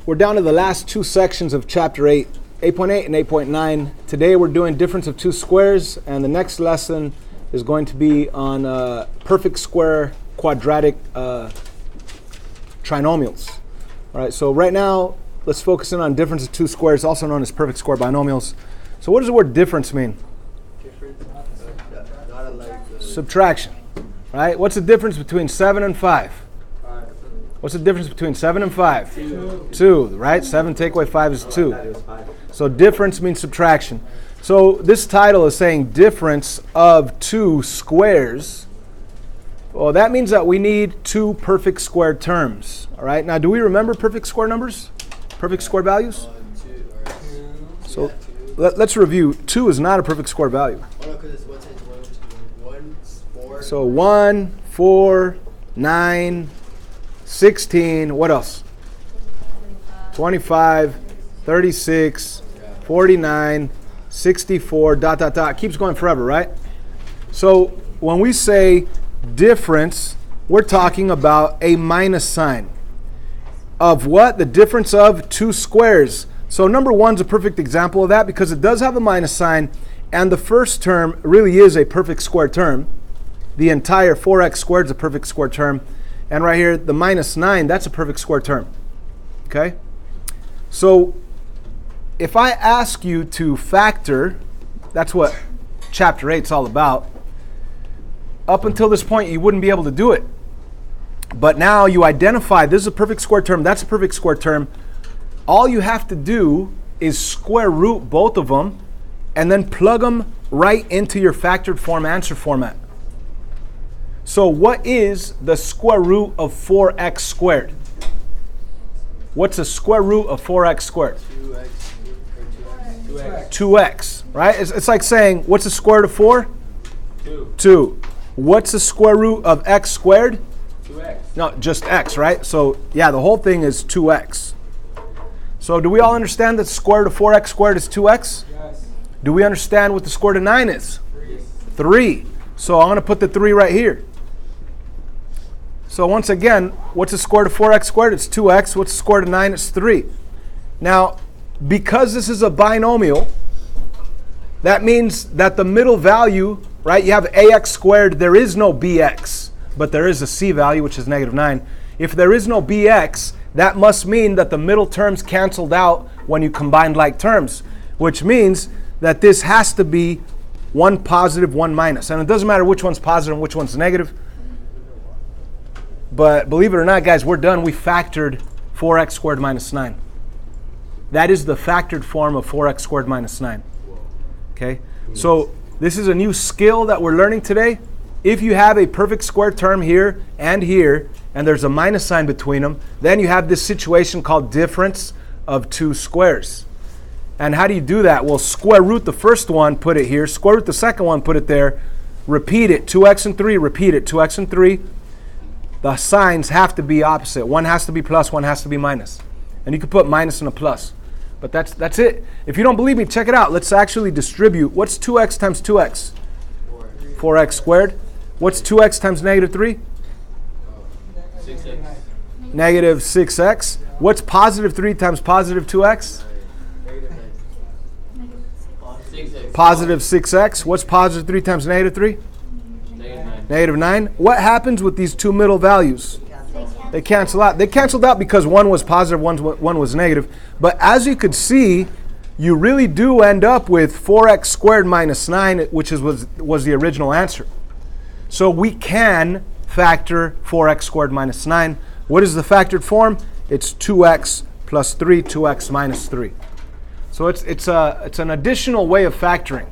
We're down to the last two sections of Chapter 8, 8.8 and 8.9. Today we're doing difference of two squares, and the next lesson is going to be on perfect square quadratic trinomials. All right, so right now let's focus in on difference of two squares, also known as perfect square binomials. So what does the word difference mean? Subtraction, right? What's the difference between 7 and 5? What's the difference between 7 and 5? 2, right? 7 take away 5 is 2. So difference means subtraction. So this title is saying difference of two squares. Well, that means that we need two perfect square terms. All right. Now, do we remember perfect square numbers? Perfect square values? So let's review. 2 is not a perfect square value. So 1, 4, 9, 16, what else? 25, 36, 49, 64, ... Keeps going forever, right? So when we say difference, we're talking about a minus sign. Of what? The difference of two squares. So number 1's a perfect example of that because it does have a minus sign, and the first term really is a perfect square term. The entire 4x squared is a perfect square term. And right here, the minus 9, that's a perfect square term. Okay? So if I ask you to factor, that's what Chapter 8 is all about. Up until this point, you wouldn't be able to do it. But now you identify this is a perfect square term, that's a perfect square term. All you have to do is square root both of them and then plug them right into your factored form answer format. So what is the square root of 4x squared? What's the square root of 4x squared? 2x, right? It's like saying, what's the square root of 4? 2. What's the square root of x squared? 2x. No, just x, right? So yeah, the whole thing is 2x. So do we all understand that the square root of 4x squared is 2x? Yes. Do we understand what the square root of 9 is? 3. 3. So I'm going to put the 3 right here. So once again, what's the square root of 4x squared? It's 2x. What's the square root of 9? It's 3. Now, because this is a binomial, that means that the middle value, right, you have ax squared, there is no bx, but there is a c value, which is negative 9. If there is no bx, that must mean that the middle terms canceled out when you combine like terms, which means that this has to be one positive, one minus. And it doesn't matter which one's positive and which one's negative. But believe it or not, guys, we're done. We factored 4x squared minus 9. That is the factored form of 4x squared minus 9. Okay? So this is a new skill that we're learning today. If you have a perfect square term here, and there's a minus sign between them, then you have this situation called difference of two squares. And how do you do that? Well, square root the first one, put it here. Square root the second one, put it there. Repeat it, 2x and 3. Repeat it, 2x and 3. The signs have to be opposite. One has to be plus, one has to be minus. And you can put minus and a plus. But that's it. If you don't believe me, check it out. Let's actually distribute. What's 2x times 2x? 4x squared. What's 2x times negative 3? 6x. Negative 6x. What's positive 3 times positive 2x? 6x. Positive 6x. What's positive 3 times negative 3? Negative 9. What happens with these two middle values? They cancel out. They canceled out because one was positive, one was negative. But as you could see, you really do end up with 4x squared minus 9, which was the original answer. So we can factor 4x squared minus 9. What is the factored form? It's 2x plus 3, 2x minus 3. So it's an additional way of factoring.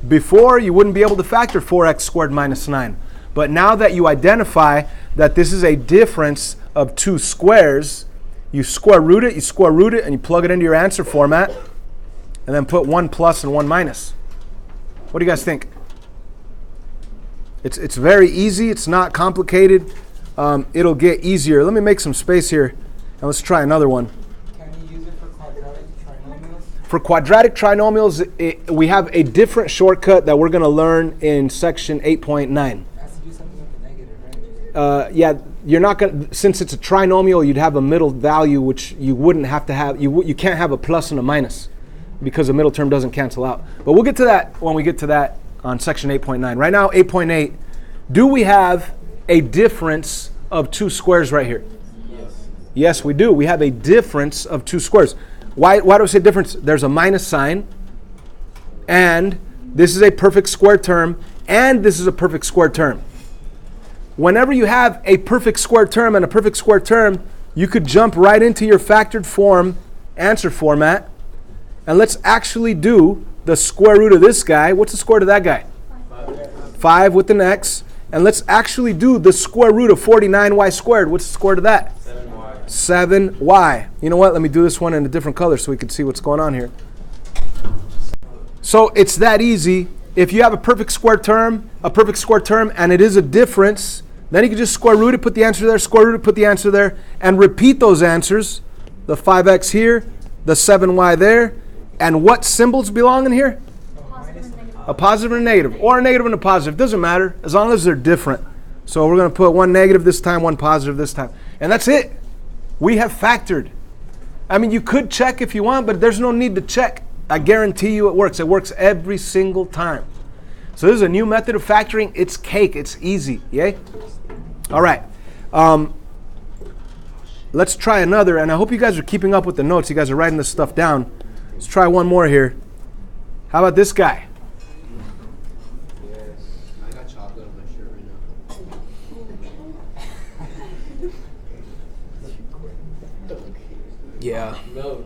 Before, you wouldn't be able to factor 4x squared minus 9. But now that you identify that this is a difference of two squares, you square root it, and you plug it into your answer format, and then put one plus and one minus. What do you guys think? It's very easy. It's not complicated. It'll get easier. Let me make some space here, and let's try another one. Can you use it for quadratic trinomials? For quadratic trinomials, we have a different shortcut that we're going to learn in section 8.9. It has to do something with the negative, right? Yeah, you're not going to, since it's a trinomial, you'd have a middle value, which you wouldn't have to have. You can't have a plus and a minus because the middle term doesn't cancel out. But we'll get to that when we get to that on section 8.9. Right now, 8.8, do we have a difference of two squares right here? Yes. Yes, we do. We have a difference of two squares. Why do I say difference? There's a minus sign, and this is a perfect square term, and this is a perfect square term. Whenever you have a perfect square term and a perfect square term, you could jump right into your factored form answer format, and let's actually do the square root of this guy. What's the square root of that guy? 5 with an x. And let's actually do the square root of 49y squared. What's the square root of that? 7y. 7y. You know what? Let me do this one in a different color so we can see what's going on here. So it's that easy. If you have a perfect square term, and it is a difference, then you can just square root it, put the answer there, square root it, put the answer there, and repeat those answers. The 5x here, the 7y there, and what symbols belong in here? A positive and a negative, or a negative and a positive. Doesn't matter, as long as they're different. So we're going to put one negative this time, one positive this time. And that's it. We have factored. I mean, you could check if you want, but there's no need to check. I guarantee you it works. It works every single time. So this is a new method of factoring. It's cake. It's easy. Yay? All right. Let's try another. And I hope you guys are keeping up with the notes. You guys are writing this stuff down. Let's try one more here. How about this guy? I got chocolate on my shirt right now. Yeah. No.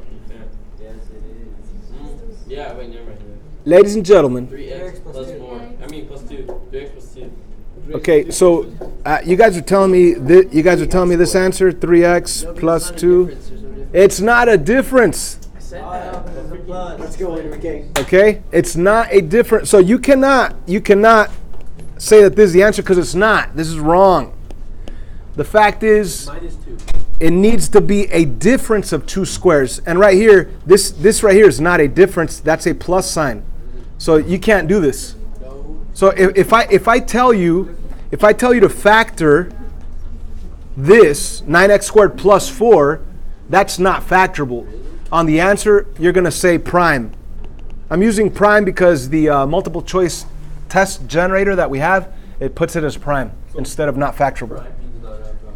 Yes, it is. Yeah, wait, never mind. Ladies and gentlemen. 3x plus 4. I mean, plus 2. 3x plus 2. Okay, so you guys are telling me this answer, 3x plus 2. It's not a difference. I said that. Let's go in again. Okay? It's not a difference. So you cannot say that this is the answer because it's not. This is wrong. The fact is, Minus 2. it needs to be a difference of two squares. And right here, this right here is not a difference. That's a plus sign. So you can't do this. So if I tell you to factor this 9x squared plus 4, that's not factorable. On the answer, you're going to say prime. I'm using prime because the multiple choice test generator that we have, it puts it as prime instead of not factorable.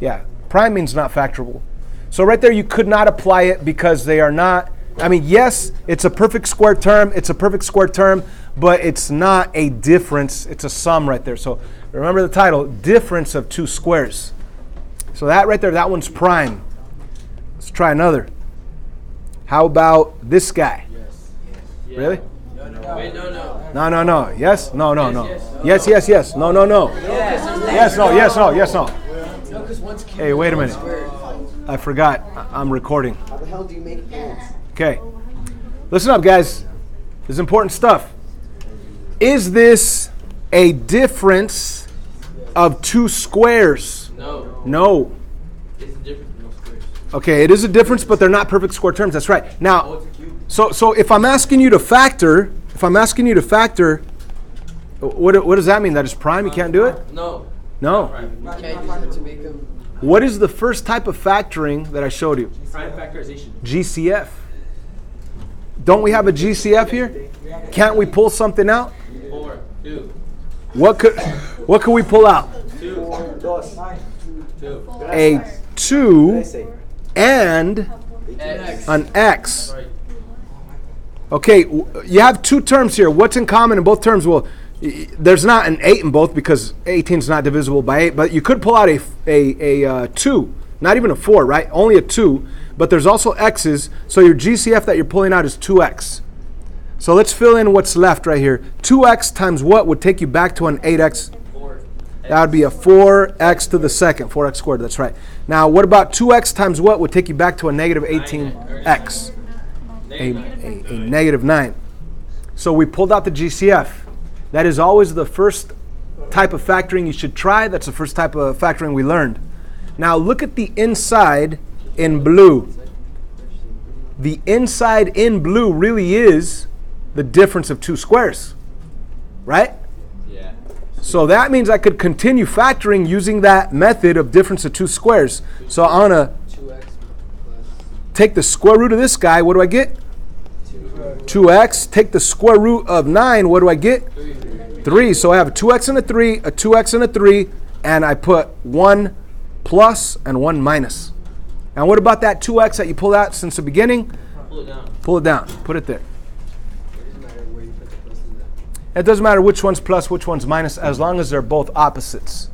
Yeah, prime means not factorable. So right there, you could not apply it because they are not. I mean, yes, it's a perfect square term. It's a perfect square term, but it's not a difference. It's a sum right there. So remember the title, difference of two squares. So that right there, that one's prime. Let's try another. How about this guy? Yes. Really? No. Wait, no. No. Yes? No. Yes. Yes. No. Yes, no. No, because once Hey, wait a minute. I forgot. I'm recording. how the hell do you make ants? Okay. Listen up, guys. This is important stuff. Is this a difference of two squares? No. No. It's a difference in those squares. Okay, it is a difference, but they're not perfect square terms. That's right. Oh, Now, it's a cube. so if I'm asking you to factor, what does that mean? That is prime? You can't do it? No. No. Prime. Can't use it to make them. What is the first type of factoring that I showed you? Prime factorization. GCF. Don't we have a GCF here? Can't we pull something out? 4, 2, What could we pull out? 2, 2. A 2 and X. an x. Right. Okay, you have two terms here. What's in common in both terms? Well, there's not an 8 in both because 18 is not divisible by 8, but you could pull out a 2, not even a 4, right? Only a 2, but there's also x's, so your GCF that you're pulling out is 2x. So let's fill in what's left right here. 2x times what would take you back to an 8x? 4. That would be a 4x to the second, 4x squared, that's right. Now, what about 2x times what would take you back to a negative 18x? A negative 9. So we pulled out the GCF. That is always the first type of factoring you should try. That's the first type of factoring we learned. Now look at the inside in blue. The inside in blue really is the difference of two squares, right? Yeah. So that means I could continue factoring using that method of difference of two squares. So I'm going to 2x plus take the square root of this guy. What do I get? 2x. Take the square root of 9. What do I get? 3. So I have a 2x and a 3, a 2x and a 3, and I put 1 plus and 1 minus. And what about that 2x that you pulled out since the beginning? Pull it down. Pull it down. Put it there. It doesn't matter where you put the plus in that. It doesn't matter which one's plus, which one's minus, as long as they're both opposites.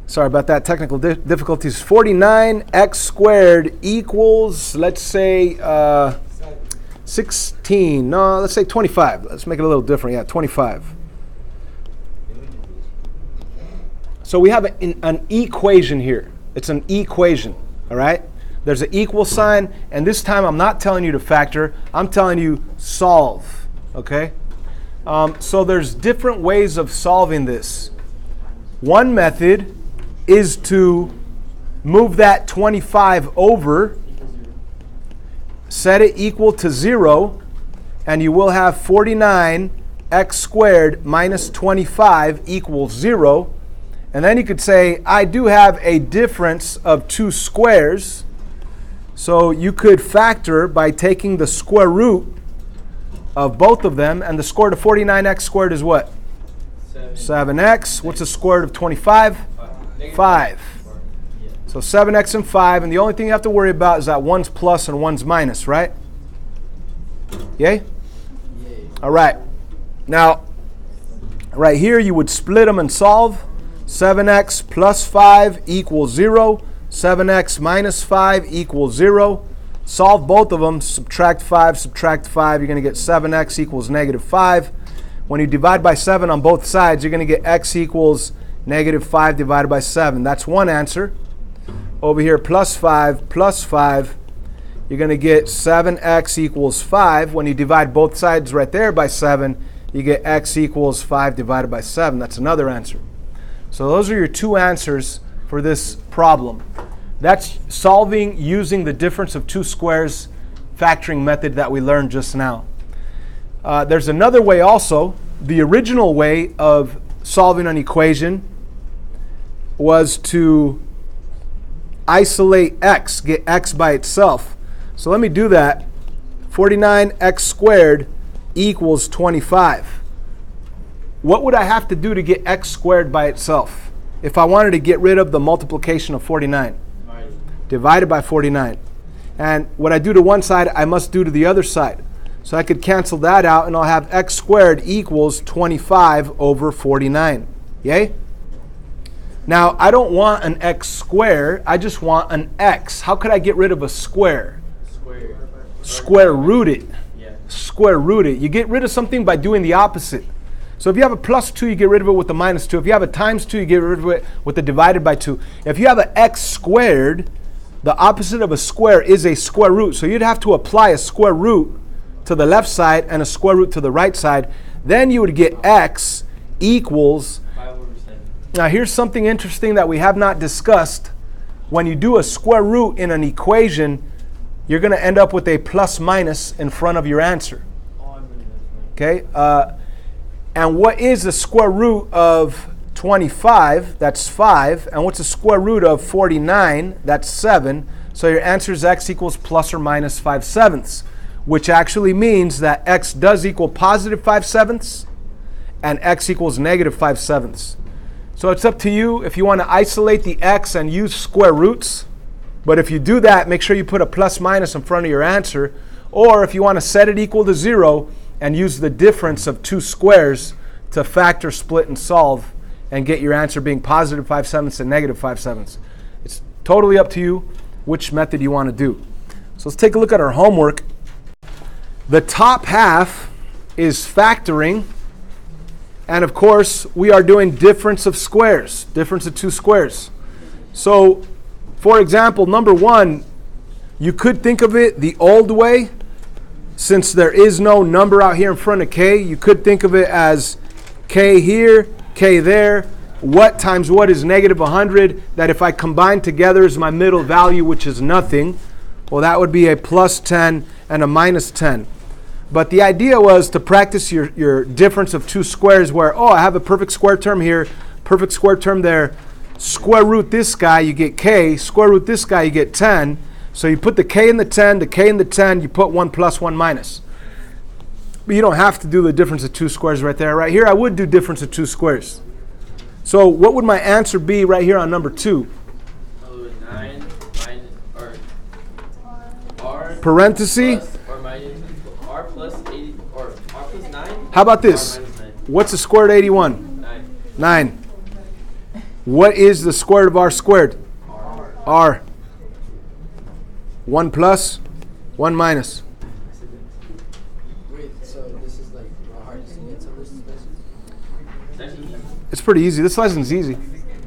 Sorry about that, technical difficulties. 49x squared equals, let's say, 16. No, let's say 25. Let's make it a little different. Yeah, 25. So we have an equation here. It's an equation, all right? There's an equal sign, and this time I'm not telling you to factor. I'm telling you solve, okay? So there's different ways of solving this. One method is to move that 25 over, set it equal to 0, and you will have 49x squared minus 25 equals 0. And then you could say, I do have a difference of two squares. So you could factor by taking the square root of both of them, and the square root of 49x squared is what? 7x. What's the square root of 25? 5. So 7x and 5, and the only thing you have to worry about is that one's plus and one's minus, right? Yay? All right. Now, right here you would split them and solve. 7x plus 5 equals 0. 7x minus 5 equals 0. Solve both of them. Subtract 5, subtract 5. You're going to get 7x equals negative 5. When you divide by 7 on both sides, you're going to get x equals negative 5 divided by 7. That's one answer. Over here, plus 5, you're going to get 7x equals 5. When you divide both sides right there by 7, you get x equals 5 divided by 7. That's another answer. So those are your two answers for this problem. That's solving using the difference of two squares factoring method that we learned just now. There's another way also. The original way of solving an equation was to isolate x, get x by itself. So let me do that. 49x squared equals 25. What would I have to do to get x squared by itself if I wanted to get rid of the multiplication of 49? Divided by 49. And what I do to one side, I must do to the other side. So I could cancel that out, and I'll have x squared equals 25 over 49. Yay? Now, I don't want an x squared. I just want an x. How could I get rid of a square? Square root it. Yeah. Square root it. You get rid of something by doing the opposite. So if you have a plus 2, you get rid of it with the minus 2. If you have a times 2, you get rid of it with the divided by 2. If you have an x squared, the opposite of a square is a square root. So you'd have to apply a square root to the left side and a square root to the right side. Then you would get x equals. 5/7. Now here's something interesting that we have not discussed. When you do a square root in an equation, you're going to end up with a plus minus in front of your answer. Okay? And what is the square root of 25? That's 5. And what's the square root of 49? That's 7. So your answer is x equals plus or minus 5/7, which actually means that x does equal positive 5/7 and x equals negative 5/7. So it's up to you if you want to isolate the x and use square roots. But if you do that, make sure you put a plus minus in front of your answer. Or if you want to set it equal to 0 and use the difference of two squares to factor, split, and solve and get your answer being positive 5/7 and negative 5/7. It's totally up to you which method you want to do. So let's take a look at our homework. The top half is factoring. And of course, we are doing difference of squares, difference of two squares. So, for example, number 1, you could think of it the old way. Since there is no number out here in front of k, you could think of it as k here, k there. What times what is negative 100? That if I combine together is my middle value, which is nothing. Well, that would be a plus 10 and a minus 10. But the idea was to practice your difference of two squares where, oh, I have a perfect square term here, perfect square term there. Square root this guy, you get k. Square root this guy, you get 10. So you put the k in the 10, the k in the 10, you put 1 plus, 1 minus. But you don't have to do the difference of two squares right there. Right here, I would do difference of two squares. So what would my answer be right here on number 2? 9 minus, or r Parenthesis. plus or minus r plus 80, or r plus 9. How about this? R minus 9. What's the square root of 81? 9. 9. What is the square root of r squared? R. 1 plus, 1 minus. Wait, so this is like hard to get some of this questions? It's pretty easy. This lesson's easy.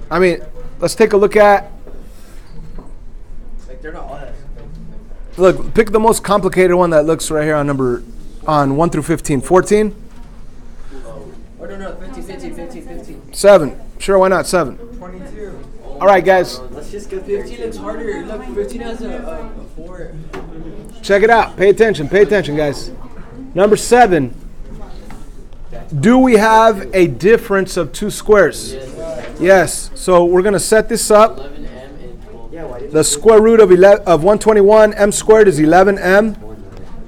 I mean, let's take a look at. Like they're not all that. Look, pick the most complicated one that looks right here on 1 through 15. 14? Oh, no, 15. 7. Sure, why not 7? 22. All right, guys, Let's just go 15 looks harder. Look, 15 has a 4. check it out. Pay attention, guys. Number 7. Do we have a difference of two squares? Yes. So we're going to set this up. 11m and 12. The square root of 121, m squared is 11m.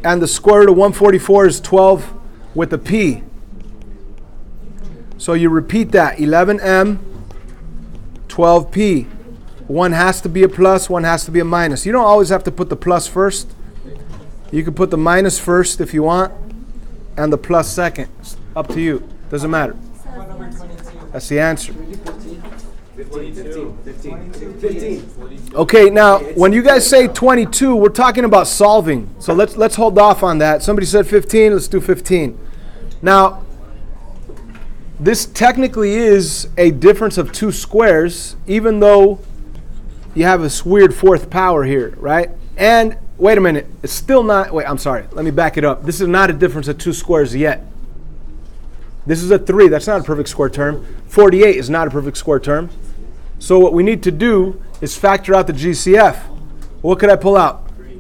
And the square root of 144 is 12 with a p. So you repeat that, 11m, 12p. One has to be a plus, one has to be a minus. You don't always have to put the plus first. You can put the minus first if you want, and the plus second. It's up to you. Doesn't matter. That's the answer. 15. Okay, now when you guys say 22, we're talking about solving. So let's hold off on that. Somebody said 15, let's do 15. Now, this technically is a difference of two squares, even though you have this weird fourth power here, right? And wait a minute, it's still not, I'm sorry, let me back it up. This is not a difference of two squares yet. This is a 3, that's not a perfect square term. 48 is not a perfect square term. So what we need to do is factor out the GCF. What could I pull out? 3.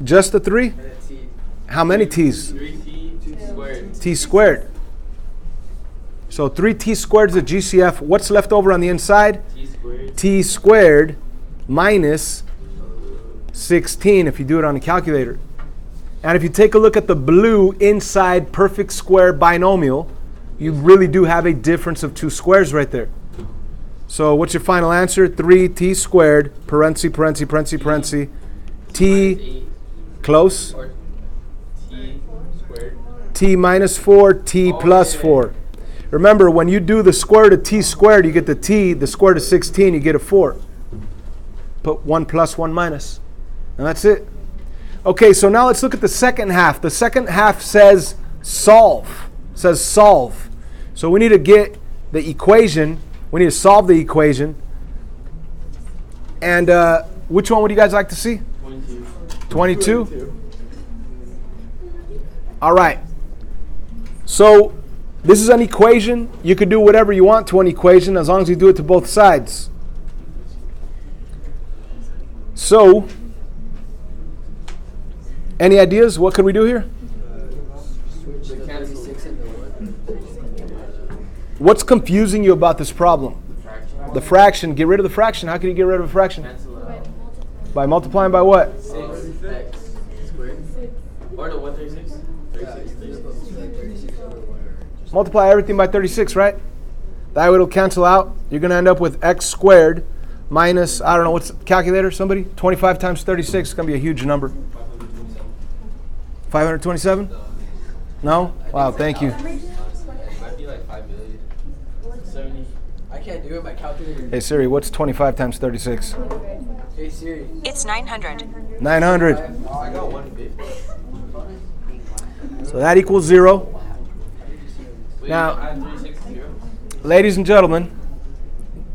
Just a 3? And a T. How many t's? 3t squared. T squared. So 3t squared is a GCF. What's left over on the inside? T squared. T squared minus 16 if you do it on a calculator. And if you take a look at the blue inside perfect square binomial, you really do have a difference of two squares right there. So what's your final answer? 3t squared, parenthesis, t, close, Or t squared. t minus 4, t plus 4. Remember, when you do the square root of t squared, you get the t. The square root of 16, you get a 4. Put 1 plus, 1 minus. And that's it. Okay, so now let's look at the second half. The second half says solve. It says solve. So we need to get the equation. We need to solve the equation. And which one would you guys like to see? 22. 22? All right. So this is an equation. You could do whatever you want to an equation as long as you do it to both sides. So, any ideas? What could we do here? Switch the 36 into 1. What's confusing you about this problem? Fraction. The fraction. Get rid of the fraction. How can you get rid of a fraction? Cancel it out. By multiplying by what? 6x squared. Or no, 136? 36. Like 36 over 1. Multiply everything by 36, right? That way it'll cancel out. You're going to end up with x squared minus, I don't know, what's the calculator, somebody? 25 times 36 is going to be a huge number. 527? No? Wow, thank you. It might be like 5 billion. 70. I can't do it. My calculator. Hey Siri, what's 25 times 36? Hey Siri. It's 900. 900. I got 150. So that equals 0. Wait, Now- add 36 to 0. Ladies and gentlemen,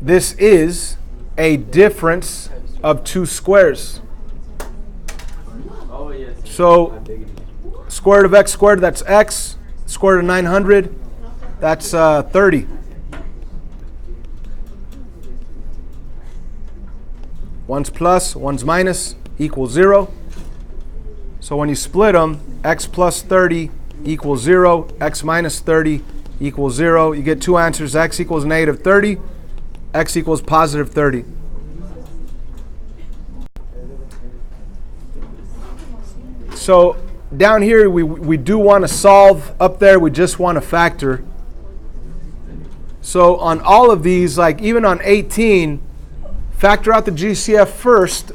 this is a difference of two squares. Oh, yes. So square root of x squared, that's x. Square root of 900, that's 30. One's plus, one's minus, equals 0. So when you split them, x plus 30 equals 0, x minus 30 equals 0. You get two answers, x equals negative 30, x equals positive 30. So down here, we do want to solve. Up there, we just want to factor. So on all of these, like even on 18, factor out the GCF first,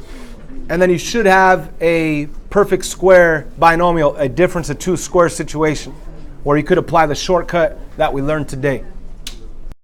and then you should have a perfect square binomial, a difference of two square situation, where you could apply the shortcut that we learned today.